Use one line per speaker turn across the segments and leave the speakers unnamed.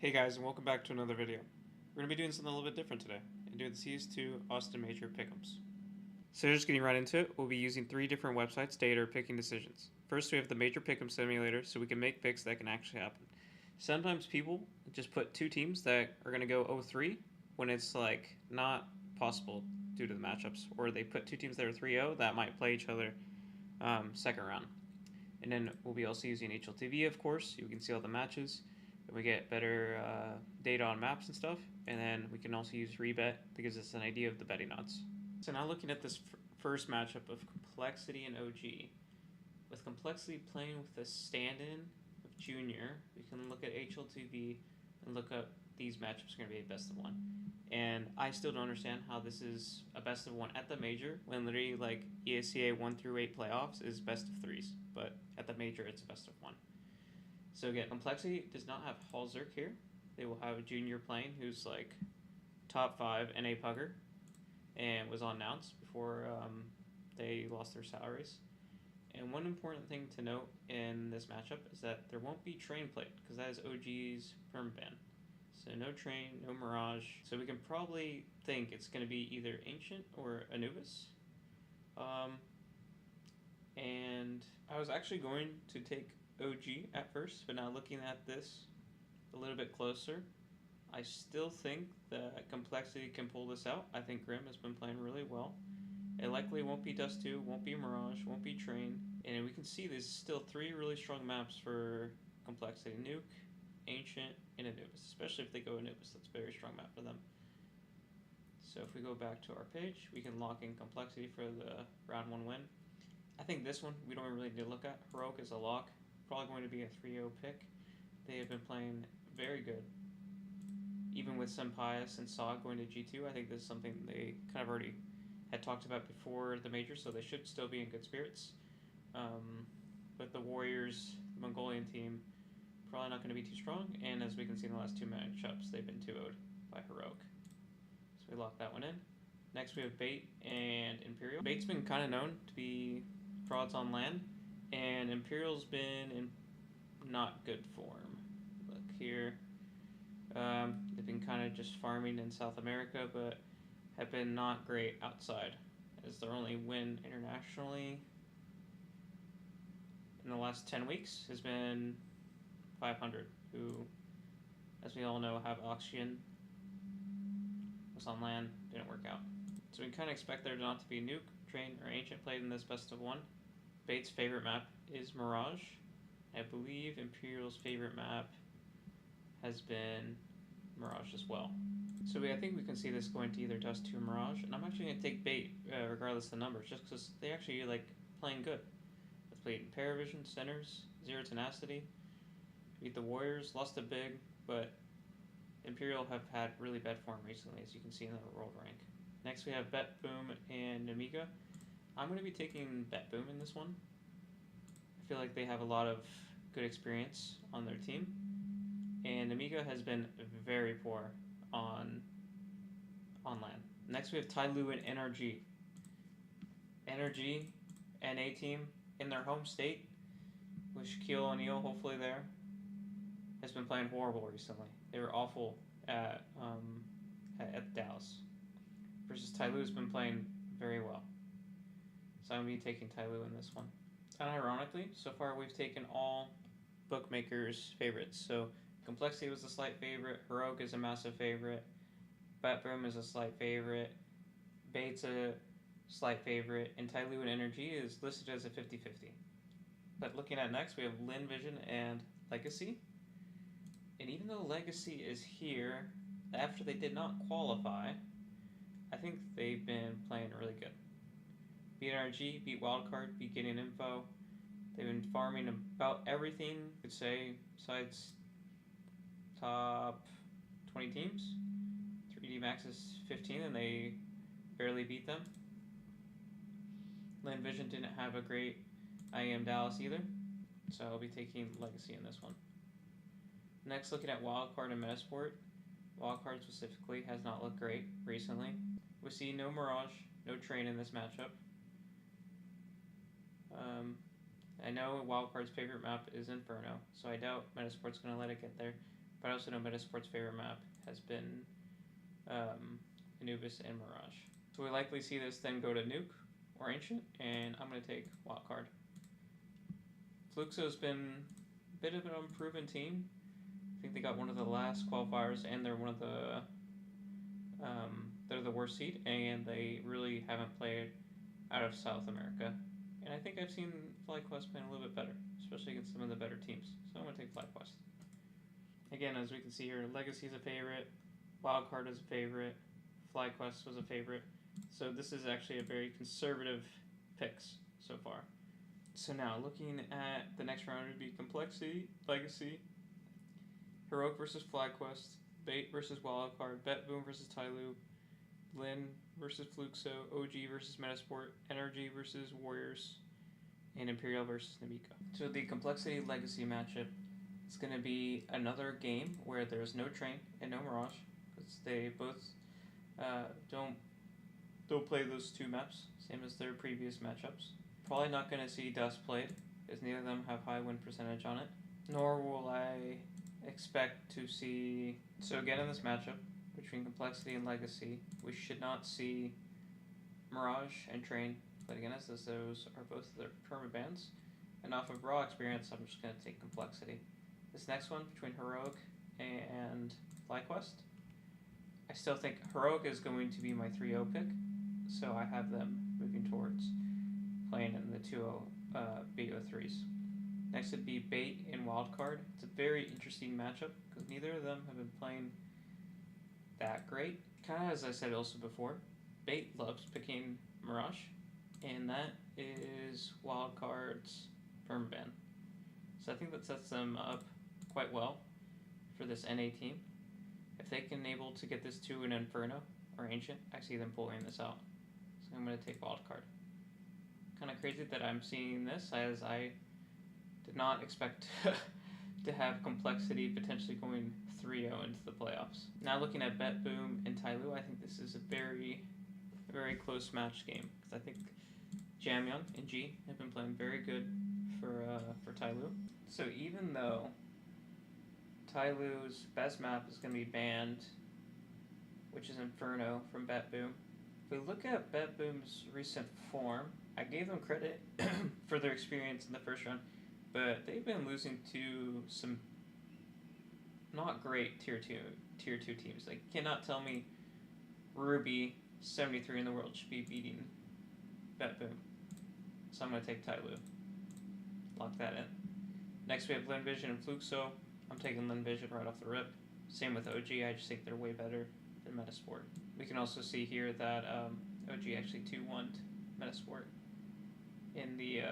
Hey guys, and welcome back to another video. We're going to be doing something a little bit different today, and doing the CS2 Austin Major Pick'ems. So just getting right into it, we'll be using 3 different websites to aid our picking decisions. First, we have the Major Pick'em Simulator, so we can make picks that can actually happen. Sometimes people just put 2 teams that are going to go 0-3 when it's like not possible due to the matchups, or they put 2 teams that are 3-0 that might play each other second round. And then we'll be also using HLTV, of course, so you can see all the matches. We get better data on maps and stuff, and then we can also use rebet that gives us an idea of the betting odds. So now looking at this first matchup of Complexity and OG, with Complexity playing with a stand-in of Junior, we can look at HLTV and look up these matchups are going to be a best of 1. And I still don't understand how this is a best of 1 at the major, when literally like ESCA 1-8 playoffs is best of 3s, but at the major it's a best of 1. So again, Complexity does not have Halzerk here. They will have a Junior playing who's like top 5 NA pugger and was on Nounce before they lost their salaries. And one important thing to note in this matchup is that there won't be Train played, because that is OG's perm ban. So no Train, no Mirage. So we can probably think it's going to be either Ancient or Anubis. And I was actually going to take OG at first, but now looking at this a little bit closer, I still think that Complexity can pull this out. I think Grim has been playing really well. It likely won't be Dust 2, won't be Mirage, won't be Train, and we can see there's still 3 really strong maps for Complexity: Nuke, Ancient, and Anubis. Especially if they go Anubis, that's a very strong map for them. So if we go back to our page, we can lock in Complexity for the round 1 win. I think this one we don't really need to look at. Heroic is a lock. Probably going to be a 3-0 pick. They have been playing very good. Even with Senpias and Saw going to G2, I think this is something they kind of already had talked about before the major, so they should still be in good spirits. But the Warriors, the Mongolian team, probably not going to be too strong, and as we can see in the last 2 matchups, they've been 2-0'd by Heroic. So we lock that one in. Next we have Bait and Imperial. Bait's been kind of known to be frauds on land, and Imperial's been in not good form. Look here. They've been kind of just farming in South America, but have been not great outside, as their only win internationally in the last 10 weeks has been 500, who, as we all know, have Oxygen, was on land, didn't work out. So we kind of expect there not to be Nuke, Train, or Ancient played in this best of 1. Bait's favorite map is Mirage. I believe Imperial's favorite map has been Mirage as well. So I think we can see this going to either Dust 2 or Mirage, and I'm actually going to take Bait regardless of the numbers, just because they actually like playing good. Let's play Paravision, Centers, Zero Tenacity, beat the Warriors, lost a big, but Imperial have had really bad form recently, as you can see in the world rank. Next we have Bet Boom and Amiga. I'm going to be taking Bet Boom in this one. I feel like they have a lot of good experience on their team, and Amiga has been very poor on land. Next we have Tai Lu and NRG. NRG, NA team in their home state, with Shaquille O'Neal hopefully there, has been playing horrible recently. They were awful at Dallas. Versus Tai Lu has been playing very well. So I'm going to be taking Tai Lu in this one. And ironically, so far we've taken all bookmakers' favorites. So Complexity was a slight favorite, Heroic is a massive favorite, Bet Boom is a slight favorite, Bait's a slight favorite, and Tai Lu and Energy is listed as a 50-50. But looking at next, we have Lin Vision and Legacy. And even though Legacy is here, after they did not qualify, I think they've been playing really good. Beat NRG, beat Wildcard, beat Getting Info. They've been farming about everything, you could say, besides top 20 teams. 3D Max is 15, and they barely beat them. Lin Vision didn't have a great IEM Dallas either, so I'll be taking Legacy in this one. Next, looking at Wildcard and Metasport. Wildcard specifically has not looked great recently. We see no Mirage, no Train in this matchup. I know Wildcard's favorite map is Inferno, so I doubt Metasport's going to let it get there. but I also know Metasport's favorite map has been Anubis and Mirage. So we likely see this then go to Nuke or Ancient, and I'm going to take Wildcard. Fluxo's been a bit of an unproven team. I think they got one of the last qualifiers, and they're one of the they're the worst seed, and they really haven't played out of South America. And I think I've seen FlyQuest playing a little bit better, especially against some of the better teams. So I'm going to take FlyQuest. Again, as we can see here, Legacy is a favorite, Wildcard is a favorite, FlyQuest was a favorite. So this is actually a very conservative picks so far. So now, looking at the next round, it would be Complexity, Legacy, Heroic versus FlyQuest, Bait versus Wildcard, BetBoom versus Tyloo, Lin versus Fluxo, OG versus Metasport, NRG versus Warriors, and Imperial versus Namika. So the Complexity Legacy matchup is going to be another game where there's no Train and no Mirage, because they both don't play those two maps, same as their previous matchups. Probably not going to see Dust played, because neither of them have high win percentage on it. Nor will I expect to see... So again, in this matchup between Complexity and Legacy, we should not see Mirage and Train played against us, as those are both their permabans. And off of raw experience, I'm just going to take Complexity. This next one, between Heroic and FlyQuest, I still think Heroic is going to be my 3-0 pick, so I have them moving towards playing in the 2-0 BO3s. Next would be Bait and Wildcard. It's a very interesting matchup because neither of them have been playing that great. Kind of as I said also before, Bait loves picking Mirage, and that is Wildcard's permaban. So I think that sets them up quite well for this NA team. If they can able to get this to an Inferno or Ancient, I see them pulling this out. So I'm going to take Wildcard. Kind of crazy that I'm seeing this, as I did not expect to have Complexity potentially going 3-0 into the playoffs. Now looking at BetBoom and Tyloo, I think this is a very close match game, because I think Jamyon and G have been playing very good for Tyloo. So even though Tyloo's best map is going to be banned, which is Inferno from BetBoom, if we look at BetBoom's recent form, I gave them credit for their experience in the first round, but they've been losing to some not great tier 2 teams. Like, you cannot tell me Ruby 73 in the world should be beating BetBoom. So I'm going to take Tyloo. Lock that in. Next we have LinVision and Fluxo. I'm taking LinVision right off the rip. Same with OG, I just think they're way better than Metasport. We can also see here that OG actually 2-1'd Metasport in the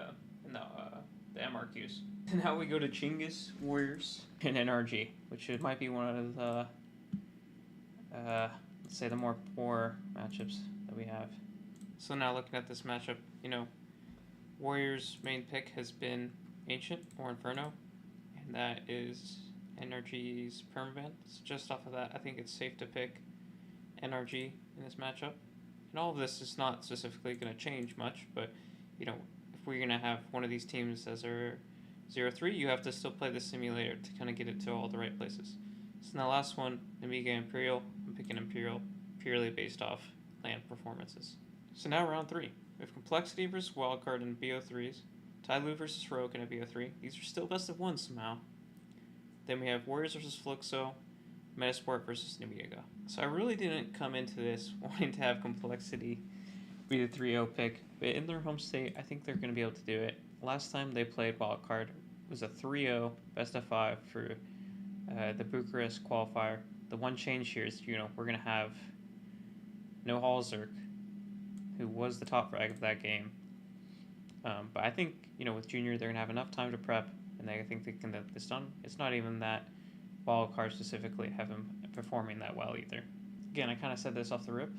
MRQs. And now we go to Chinggis, Warriors, and NRG, which might be one of the, let's say, the more poor matchups that we have. So now looking at this matchup, you know, Warriors' main pick has been Ancient or Inferno, and that is NRG's permaban. So just off of that, I think it's safe to pick NRG in this matchup. And all of this is not specifically going to change much, but, you know, if we're going to have one of these teams as our 0-3, you have to still play the simulator to kind of get it to all the right places. So now last one, Amiga Imperial. I'm picking Imperial purely based off land performances. So now round 3. We have Complexity versus Wildcard in BO3s, Tyloo versus Heroic in a BO3. These are still best of 1 somehow. Then we have Warriors versus Fluxo, Metasport versus Namiga. So I really didn't come into this wanting to have Complexity be the 3-0 pick, but in their home state, I think they're going to be able to do it. Last time they played Wildcard was a 3-0 best of 5 for the Bucharest qualifier. The one change here is, you know, we're going to have no Halzerk, who was the top frag of that game. But I think, you know, with Junior, they're going to have enough time to prep, and I think they can get this done. It's not even that Wildcard specifically have him performing that well either. Again, I kind of said this off the rip.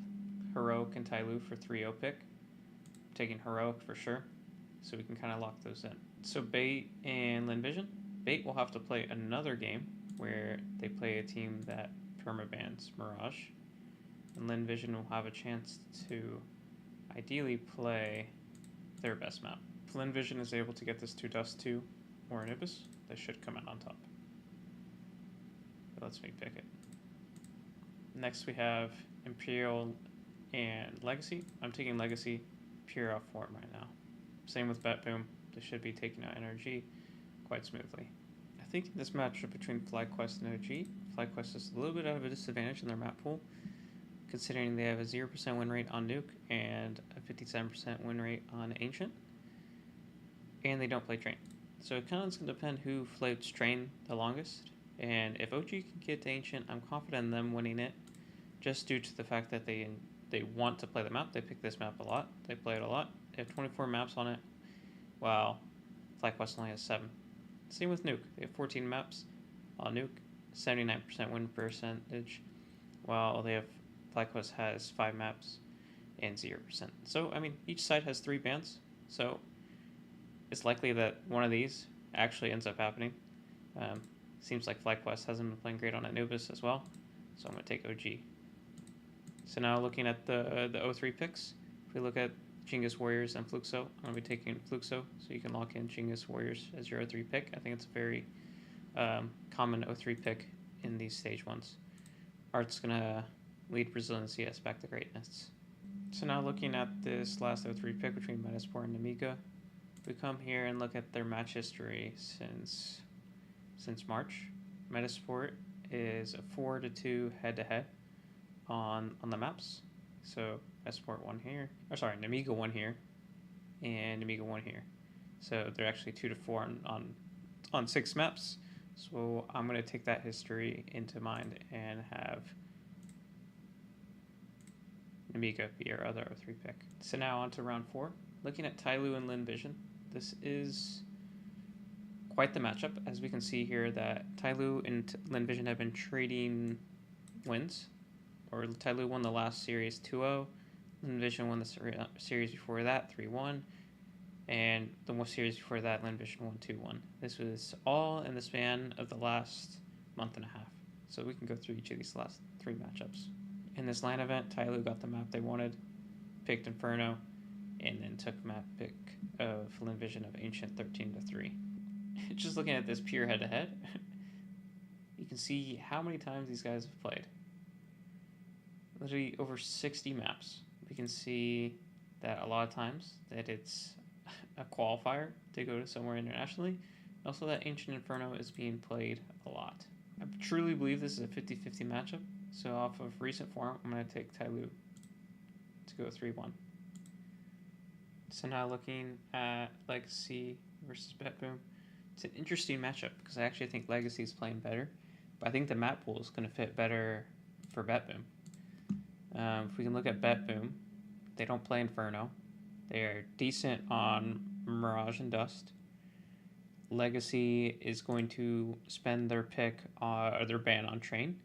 Heroic and Tyloo for 3-0 pick. I'm taking Heroic for sure, so we can kind of lock those in. So Bait and LinVision. Bait will have to play another game where they play a team that permabans Mirage, and LinVision will have a chance to ideally play their best map. If LinVision is able to get this to Dust 2 or Anubis, they should come out on top. It lets me pick it. Next we have Imperial and Legacy. I'm taking Legacy pure off form right now. Same with Bet Boom. They should be taking out energy quite smoothly. I think in this matchup between FlyQuest and OG, FlyQuest is a little bit out of a disadvantage in their map pool, considering they have a 0% win rate on Nuke and a 57% win rate on Ancient, and they don't play Train. So it kind of is going to depend who floats Train the longest, and if OG can get to Ancient, I'm confident in them winning it, just due to the fact that they want to play the map. They pick this map a lot. They play it a lot. They have 24 maps on it, while FlyQuest only has 7. Same with Nuke. They have 14 maps on Nuke, 79% win percentage, while they have FlyQuest has 5 maps and 0%. So, I mean, each side has 3 bans, so it's likely that one of these actually ends up happening. Seems like FlyQuest hasn't been playing great on Anubis as well, so I'm going to take OG. So now looking at the 03 picks, if we look at Genghis Warriors and Fluxo, I'm going to be taking Fluxo, so you can lock in Genghis Warriors as your 03 pick. I think it's a very common 03 pick in these stage ones. Art's going to lead Brazil in CS back to greatness. So now looking at this last 03 pick between Metasport and Amiga, we come here and look at their match history since March. Metasport is a 4-2 head-to-head on the maps. So Metasport won here, Amiga won here, and Amiga won here. So they're actually 2-4 on 6 maps. So I'm going to take that history into mind and have Amiga be our other 03 pick. So now on to round 4. Looking at Tyloo and Lin Vision, this is quite the matchup. As we can see here that Tyloo and Lin Vision have been trading wins. Or Tyloo won the last series 2-0. Lin Vision won the series before that 3-1. And the series before that, Lin Vision won 2-1. This was all in the span of the last month and a half. So we can go through each of these last 3 matchups. In this LAN event, Tyloo got the map they wanted, picked Inferno, and then took map pick of Lin Vision of Ancient 13-3. Just looking at this pure head-to-head, you can see how many times these guys have played. Literally over 60 maps. We can see that a lot of times that it's a qualifier to go to somewhere internationally. Also that Ancient Inferno is being played a lot. I truly believe this is a 50-50 matchup. So off of recent form, I'm going to take Tyloo to go 3-1. So now looking at Legacy versus Bet Boom, it's an interesting matchup because I actually think Legacy is playing better, but I think the map pool is going to fit better for Bet Boom. If we can look at Bet Boom, they don't play Inferno. They're decent on Mirage and Dust. Legacy is going to spend their pick or their ban on Train,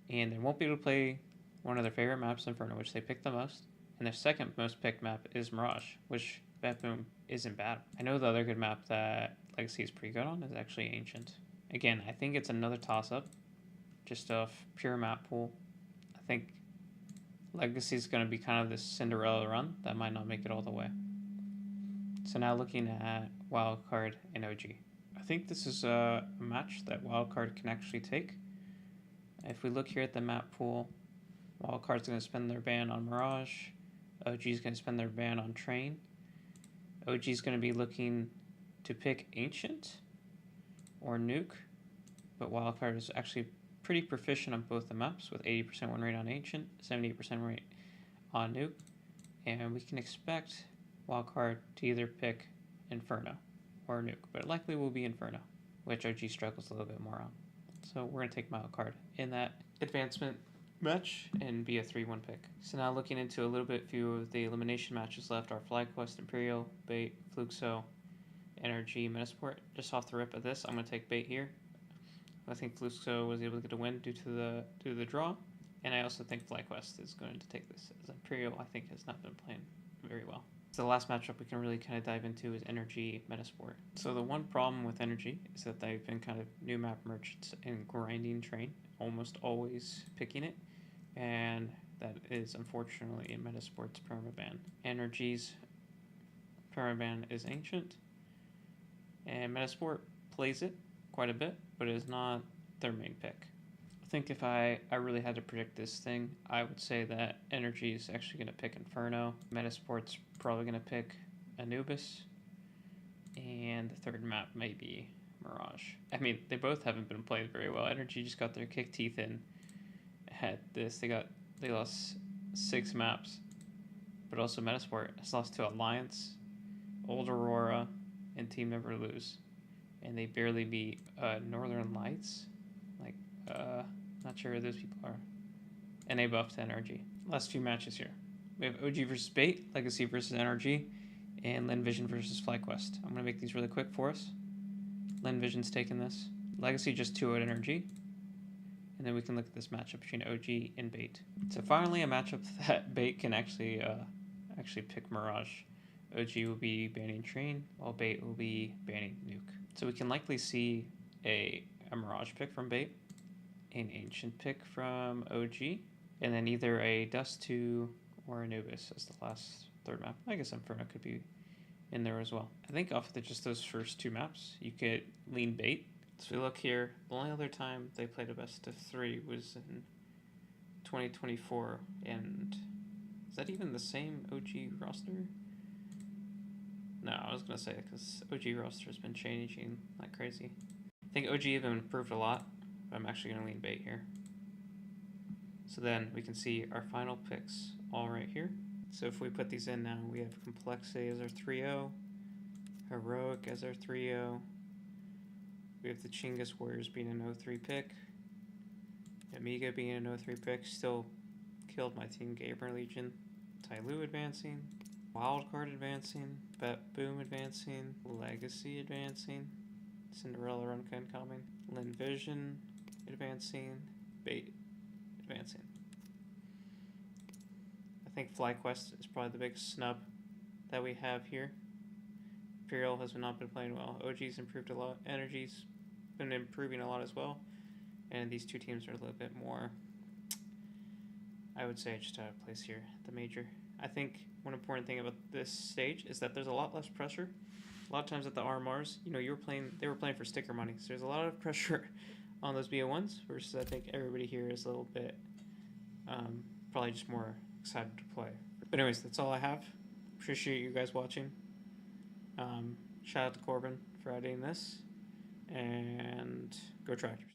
and they won't be able to play one of their favorite maps, Inferno, which they pick the most. And their second most picked map is Mirage, which Bet Boom isn't bad. I know the other good map that Legacy is pretty good on is actually Ancient. Again, I think it's another toss-up, just off pure map pool. I think Legacy is going to be kind of this Cinderella run that might not make it all the way. So now looking at Wildcard and OG. I think this is a match that Wildcard can actually take. If we look here at the map pool, Wildcard's going to spend their ban on Mirage. OG's going to spend their ban on Train. OG's going to be looking to pick Ancient or Nuke, but Wildcard is actually pretty proficient on both the maps with 80% win rate on Ancient, 78% rate on Nuke, and we can expect Wildcard to either pick Inferno or Nuke, but it likely will be Inferno, which OG struggles a little bit more on. So we're going to take Wildcard in that advancement match and be a 3-1 pick. So now looking into a little bit few of the elimination matches left are FlyQuest, Imperial, Bait, Fluxo, Energy, Metasport. Just off the rip of this, I'm going to take Bait here. I think Fluxo was able to get a win due to the draw, and I also think FlyQuest is going to take this, as Imperial I think has not been playing very well. So the last matchup we can really kind of dive into is Energy, Metasport. So the one problem with Energy is that they've been kind of new map merchants and grinding Train, almost always picking it, and that is unfortunately in Metasport's permaban. Energy's permaban is Ancient, and Metasport plays it quite a bit, but it is not their main pick. think if I really had to predict this thing, I would say that Energy is actually going to pick Inferno. Metasport's probably going to pick Anubis. And the third map may be Mirage. I mean, they both haven't been played very well. Energy just got their kick teeth in at this. They lost 6 maps. But also Metasport has lost to Alliance, Old Aurora, and Team Never Lose. And they barely beat Northern Lights. Like, not sure who those people are. And they buffed Energy. Last few matches here. We have OG versus Bait, Legacy versus NRG, and Lin Vision versus FlyQuest. I'm going to make these really quick for us. Lin Vision's taking this. Legacy just 2-0 NRG. And then we can look at this matchup between OG and Bait. So finally a matchup that Bait can actually pick Mirage. OG will be banning Train, while Bait will be banning Nuke. So we can likely see a Mirage pick from Bait, an Ancient pick from OG, and then either a Dust 2 or Anubis as the last third map. I guess Inferno could be in there as well. I think off of just those first 2 maps, you could lean Bait. So we look here, the only other time they played a best of 3 was in 2024, and is that even the same OG roster? No, I was going to say, because OG roster has been changing like crazy. I think OG even improved a lot, but I'm actually going to lean Bait here. So then we can see our final picks all right here. So if we put these in now, we have Complexity as our 3-0, Heroic as our 3-0, we have the Chinggis Warriors being an 0-3 pick, Amiga being an 0-3 pick, still killed my team Gamer Legion, Tyloo advancing, Wildcard advancing, Bet Boom advancing, Legacy advancing, Cinderella Runkin coming, Lin Vision advancing, Bait advancing. I think FlyQuest is probably the biggest snub that we have here. Imperial has not been playing well. OG's improved a lot. Energy's been improving a lot as well. And these 2 teams are a little bit more, I would say, just out of place here at the major. I think one important thing about this stage is that there's a lot less pressure. A lot of times at the RMRs, you know, they were playing for sticker money. So there's a lot of pressure on those BO1s versus I think everybody here is a little bit probably just more excited to play. But anyways, that's all I have. Appreciate you guys watching. Shout out to Corbin for editing this. And go Tractors.